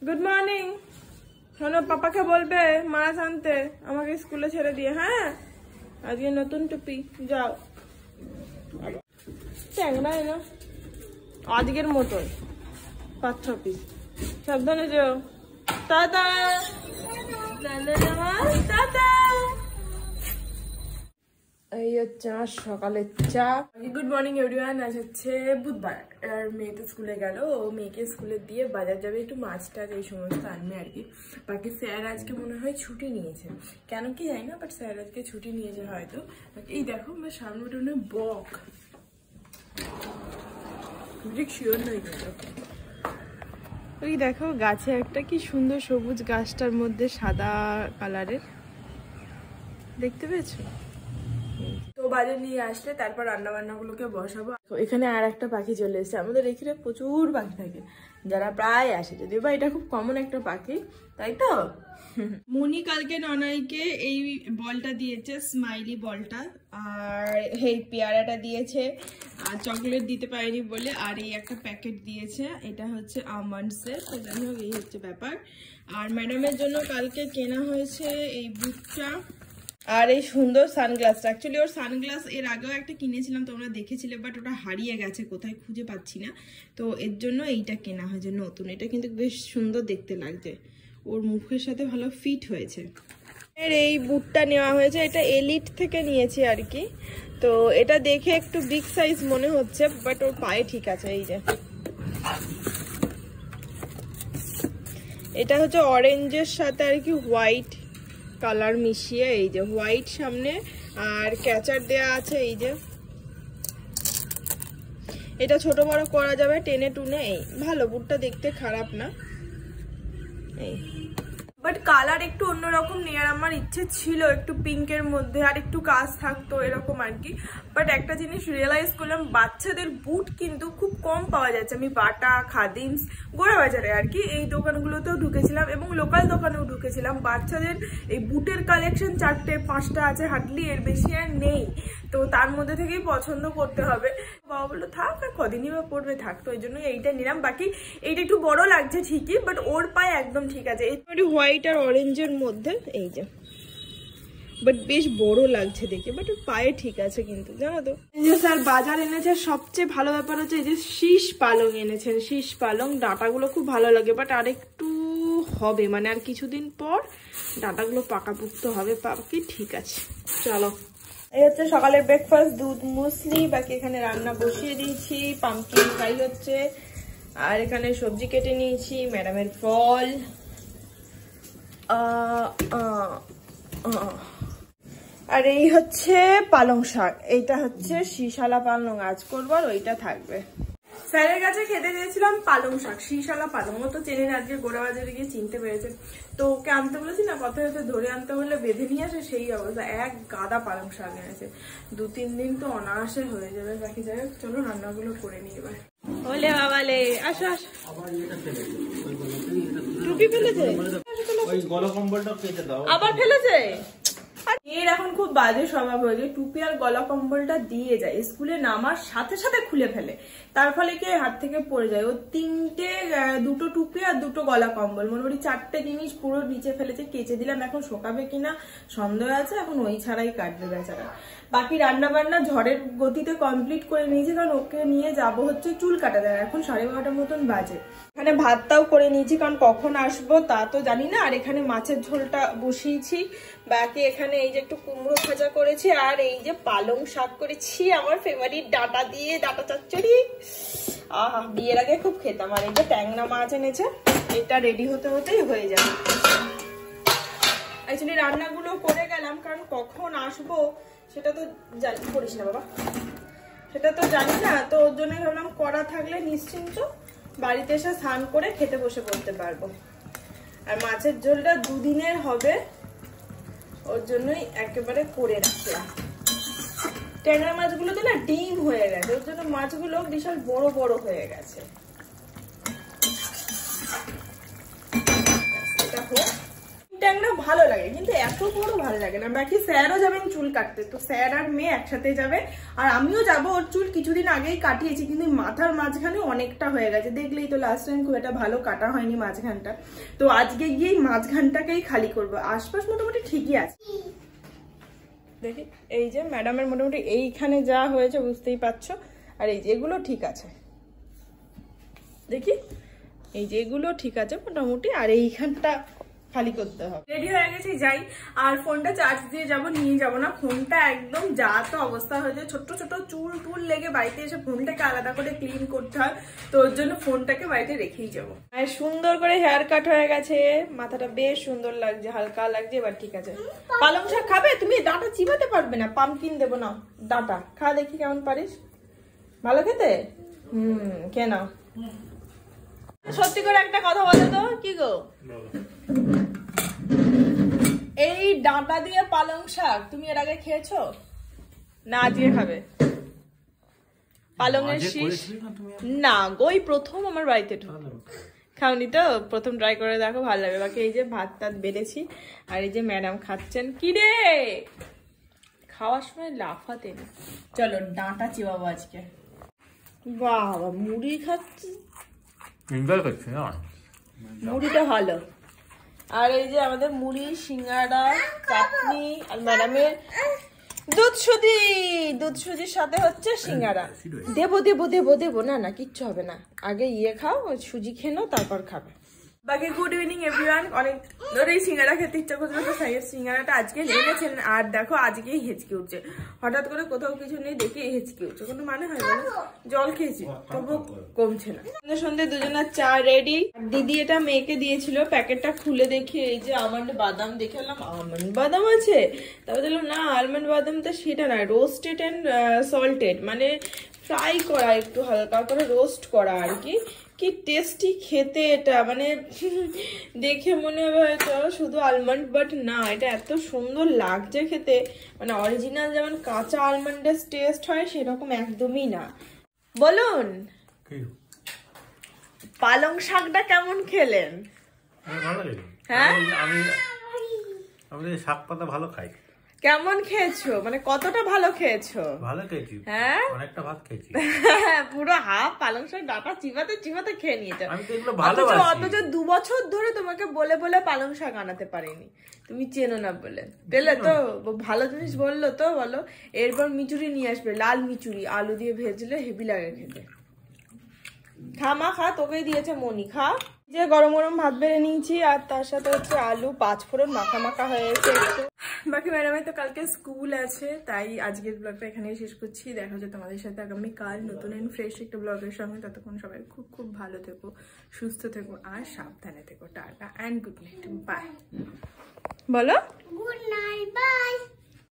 Good morning. শোনো, পাপাকে বলবে মাছ আনতে, আমাকে স্কুলে ছেড়ে দিয়ে। হ্যাঁ, আজকে নতুন টুপি। যাও। ট্যাংরা এনো আজকের মতন 5-6 পিস। সাবধানে যেও। টাটা। টাটা। এই হচ্ছে আমার সকালের চা। Good morning everyone. আজ হচ্ছে বুধবার, আর মেয়ে তো স্কুলে গেল। ও মেয়েকে স্কুলে দিয়ে বাজার যাবে, একটু মাছ টাছ এই সমস্ত আনবে আর কি। বাকি স্যার আজকে মনে হয় ছুটি নিয়েছে, কেন কি জানি না, বাট স্যার আজকে ছুটি নিয়েছে হয়তো। এই দেখো আমার সামনে উঠোনে বক, শিওর নয় কিন্তু। ওই দেখো গাছে একটা কি সুন্দর সবুজ, গাছটার মধ্যে সাদা কালারের, দেখতে পেয়েছো? তো বাজার নিয়ে আসলে তারপর রান্না বান্না গুলোকে বসাবো। এখানে আর একটা পাখি চলে এসেছে। আমাদের এখানে প্রচুর পাখি থাকে, যারা প্রায় আসে, যদিও বা এটা খুব কমন একটা পাখি, তাই তো। মনি কালকে ননাইকে এই বলটা দিয়েছে, স্মাইলি বলটা, আর এই পেয়ারাটা দিয়েছে, আর চকলেট দিতে পারেনি বলে, আর এই একটা প্যাকেট দিয়েছে, এটা হচ্ছে আমন্ডসের। তো যাই হোক, এই হচ্ছে ব্যাপার। আর ম্যাডামের জন্য কালকে কেনা হয়েছে এই বুটটা আর এই সুন্দর সানগ্লাসটা। অ্যাকচুয়ালি ওর সানগ্লাস এর আগেও একটা কিনেছিলাম, তোমরা দেখেছিলে, বাট ওটা হারিয়ে গেছে, কোথায় খুঁজে পাচ্ছি না। তো এর জন্য এইটা কেনা হয়েছে নতুন। এটা কিন্তু বেশ সুন্দর দেখতে লাগছে, ওর মুখের সাথে ভালো ফিট হয়েছে। এর এই বুটটা নেওয়া হয়েছে, এটা এলিট থেকে নিয়েছি আর কি। তো এটা দেখে একটু বিগ সাইজ মনে হচ্ছে, বাট ওর পায়ে ঠিক আছে। এই যে এটা হচ্ছে অরেঞ্জের সাথে আর কি হোয়াইট কালার মিশিয়ে, এই যে হোয়াইট সামনে আর ক্যাচার দেয়া আছে। এই যে এটা ছোট বড় করা যাবে, টেনে টুনে। এই ভালো, বুটটা দেখতে খারাপ না, এই বাট কালার একটু অন্যরকম নেওয়ার আমার ইচ্ছে ছিল, একটু পিঙ্কের মধ্যে আর একটু কাজ থাকতো এরকম আর কি। বাট একটা জিনিস রিয়েলাইজ করলাম, বাচ্চাদের বুট কিন্তু খুব কম পাওয়া যাচ্ছে। আমি বাটা, খাদিমস, গোড়া বাজারে আর কি এই দোকানগুলোতেও ঢুকেছিলাম এবং লোকাল দোকানেও ঢুকেছিলাম। বাচ্চাদের এই বুটের কালেকশন 4-5টা আছে, হার্ডলি এর বেশি আর নেই। তো তার মধ্যে থেকেই পছন্দ করতে হবে। বাবা বললো থাক, আর কদিনই বা পড়বে, থাক। তো এই জন্য এইটা নিলাম। বাকি এইটা একটু বড় লাগছে ঠিকই, বাট ওর পায়ে একদম ঠিক আছে। এই হোয়াইট আর অরেঞ্জের মধ্যে, এই যে, বাট বেশ বড় লাগছে দেখে, বাট পায়ে ঠিক আছে কিন্তু, জানো তো। এই যে স্যার বাজার এনেছে, সবচেয়ে ভালো ব্যাপার হচ্ছে এই যে শীষ পালং এনেছেন। শীষ পালং ডাঁটাগুলো খুব ভালো লাগে, বাট আরেকটু হবে, মানে আর কিছুদিন পর ডাঁটাগুলো পাকাপুক্ত হবে। পাকি ঠিক আছে, চলো। এই হচ্ছে সকালের ব্রেকফাস্ট, দুধ মুসলি। বাকি এখানে রান্না বসিয়ে দিয়েছি, পাম্পকিন ফ্রাই হচ্ছে, আর এখানে সবজি কেটে নিয়েছি, ম্যাডামের ফল, আর এই হচ্ছে পালং শাক। এইটা হচ্ছে শীষালা পালং আজ করবো, আর ওইটা থাকবে। স্যারের কাছে খেতে চেয়েছিলাম পালং শাক, শীষালা পালং। ও তো চেনে না, আজকে গোড়া বাজারে গিয়ে চিনতে পেরেছে। তো ওকে আনতে বলেছি না, কথায় হচ্ছে ধরে আনতে হলে বেঁধে নিয়ে আসে, সেই অবস্থা। এক গাদা পালং শাক এনেছে, 2-3 দিন তো অনায়াসে হয়ে যাবে। বাকি যাই হোক, চলো রান্নাগুলো করে নিই এবার। ওলে বাবালে, আসো আসো। টুপি ফেলেছে, আবার ফেলেছে। এর এখন খুব বাজে স্বভাব হয়েছে, টুপি আর গলা কম্বলটা দিয়ে যায়, স্কুলে নামার সাথে সাথে খুলে ফেলে, তার ফলে কি হাত থেকে পড়ে যায়। ও 2টো টুপি আর 2টো গলা কম্বল, মোটামুটি 4টে জিনিস পুরো নিচে ফেলেছে। কেচে দিলাম, এখন শোকাবে কিনা সন্দেহ আছে, এখন ওই ছাড়াই কাটবে বেচারা। বাকি রান্না বান্না ঝড়ের গতিতে কমপ্লিট করে নিয়েছি, কারণ ওকে নিয়ে যাব হচ্ছে চুল কাটা যায়। এখন 12:30 মতন বাজে। এখানে ভাতটাও করে নিয়েছি, কারণ কখন আসবো তা তো জানি না। আর এখানে মাছের ঝোলটা বসিয়েছি। বাকি এখানে এই যে একটু কুমড়ো ভাজা করেছি, আর এই যে পালং শাক করেছি, আমার ফেভারিট, ডাঁটা দিয়ে, ডাঁটা চচ্চড়ি। আহা, বিয়ের আগে খুব খেতাম। আর এই যে ট্যাংরা মাছ এনেছে, এটা রেডি হতে হতেই হয়ে যাবে। অ্যাকচুয়ালি রান্নাগুলো করে গেলাম, কারণ কখন আসবো সেটা তো করিস না বাবা, সেটা তো জানি না। তো ওর জন্য ভাবলাম করা থাকলে নিশ্চিন্ত বাড়িতে এসে স্নান করে খেতে বসে পড়তে পারবো। আর মাছের ঝোলটা 2 দিনের হবে, ওর জন্যই একেবারে করে রাখলাম। ট্যাংরা মাছগুলো তো না ডিম হয়ে গেছে, ওর জন্য মাছগুলো বিশাল বড় বড় হয়ে গেছে। ট্যাংরা ভালো লাগে, কিন্তু এত বড় ভালো লাগে না। বাকি স্যারও যাবেন চুল কাটতে, তো স্যার আর মেয়ে একসাথে যাবে, আর আমিও যাবো। ওর চুল কিছুদিন আগেই কাটিয়েছি, কিন্তু মাথার মাঝখানে অনেকটা হয়ে গেছে, দেখলেই তো লাস্ট টাইম খুব একটা ভালো কাটা হয়নি মাঝখানটা। তো আজকে গিয়েই মাঝখানটাকেই খালি করবো, আশপাশ মোটামুটি ঠিকই আছে। দেখি এই যে ম্যাডামের মোটামুটি এইখানে যা হয়েছে বুঝতেই পারছো, আর এই যে এগুলো ঠিক আছে, দেখি এই যে এগুলো ঠিক আছে মোটামুটি, আর এইখানটা খালি করতে হবে। রেডি হয়ে গেছি, যাই। আর ফোনটা চার্জ দিয়ে যাব, নিয়ে যাব না ফোনটা, একদম যা তো অবস্থা হয়েছে, ছোট ছোট চুল টুল লেগে বাড়িতে এসে ফোনটাকে আলাদা করে ক্লিন করতে হয়, তো ওর জন্য ফোনটাকে বাড়িতে রেখেই যাবো। আর সুন্দর করে হেয়ার কাট হয়ে গেছে, মাথাটা বেশ সুন্দর লাগছে, হালকা লাগছে, এবার ঠিক আছে। পালং শাক খাবে তুমি? ডাঁটা চিবাতে পারবে না, পাম্পকিন দেবো না, ডাঁটা খা দেখি কেমন পারিস, ভালো খেতে? কেন সত্যি করে একটা কথা বলো তো, কি গো এই ডাঁটা দিয়ে পালং শাক তুমি এর আগে খেয়েছো না? আজকে খাবে? পালংয়ের শীষ না গই প্রথম আমার বাড়িতে খাওনি তো, প্রথম ট্রাই করে দেখো, ভালো লাগবে। বাকি এই যে ভাত টাত বেড়েছি, আর এই যে ম্যাডাম খাচ্ছেন। কি রে খাওয়ার সময় লাফাতে না। চলো ডাঁটা চিবাবো আজকে। বাবা মুড়ি খাচ্ছি, মুড়িটা ভালো। আর এই যে আমাদের মুড়ি, সিঙ্গাড়া, চাটনি, আর ম্যাডামের দুধ সুজির সাথে হচ্ছে সিঙ্গাড়া। দেবো দেবো দেবো দেবো, না না কিচ্ছু হবে না, আগে খাও, সুজি খেয়ে নাও, তারপর খাবে। বাকি গুড ইভিনিং এভরিওয়ান। অনেক ধরেই সিঙ্গাড়া খেতে ইচ্ছা করছিল, তো সিঙ্গাড়াটা আজকে এনেছেন, আর দেখো আজকেই হেঁচকে উঠছে, হঠাৎ করে কোথাও কিছু নেই দেখে হেঁচকে উঠছে, কোনো মানে হয় না। জল খেয়েছি তবু কমছে না। সন্ধ্যে দুজনের চা রেডি। দিদি এটা মেয়েকে দিয়েছিল, প্যাকেটটা খুলে দেখি এই যে আমন্ড বাদাম, দেখে এলাম আমন্ড বাদাম আছে, তারপর দেখলাম না আলমন্ড বাদামটা সেটা না, রোস্টেড অ্যান্ড সল্টেড, মানে ফ্রাই করা, একটু হালকা করে রোস্ট করা আর কি। কি টেস্টি খেতে এটা, মানে দেখে মনে হবে হয়তো শুধু আলমন্ড, বাট না, এটা এত সুন্দর লাগছে খেতে, মানে অরিজিনাল যেমন কাঁচা আলমন্ডের টেস্ট হয় সেরকম একদমই না। বলুন পালং শাকটা কেমন খেলেন? হ্যাঁ আমি শাক পাতা ভালো খাই। কেমন খেয়েছো, মানে কতটা ভালো খেয়েছো? ভালো খেয়েছি, হ্যাঁ অনেকটা ভাত খেয়েছি, পুরো হাফ পালং শাক ডাটা চিবাতে চিবাতে খেয়ে নিয়েছো। আমি তো এগুলো ভালোবাসি। অথচ 2 বছর ধরে তোমাকে বলে বলে পালং শাক আনাতে পারিনি, তুমি চেনো না বলে। পেলে তো, ভালো জিনিস বললো তো, বলো। এরপর মিচুরি নিয়ে আসবে, লাল মিচুরি, আলু দিয়ে ভেজলে হেভি লাগে খেতে। খা মা খা, তোকেই দিয়েছে মনি, খা। যে গরম গরম ভাত বেড়ে নিয়েছি, আর তার সাথে হচ্ছে আলু 5 ফোড়ন মাখা মাখা হয়েছে একটু। বাকি ম্যাডামের তো কালকে স্কুল আছে, তাই আজকের ব্লগটা এখানেই শেষ করছি। দেখা হচ্ছে তোমাদের সাথে আগামীকাল নতুন এন্ড ফ্রেশ একটা ব্লগের সঙ্গে। ততক্ষণ সবাই খুব খুব ভালো থেকো, সুস্থ থেকো, আর সাবধানে থেকো। Tata and good night, bye. বলো।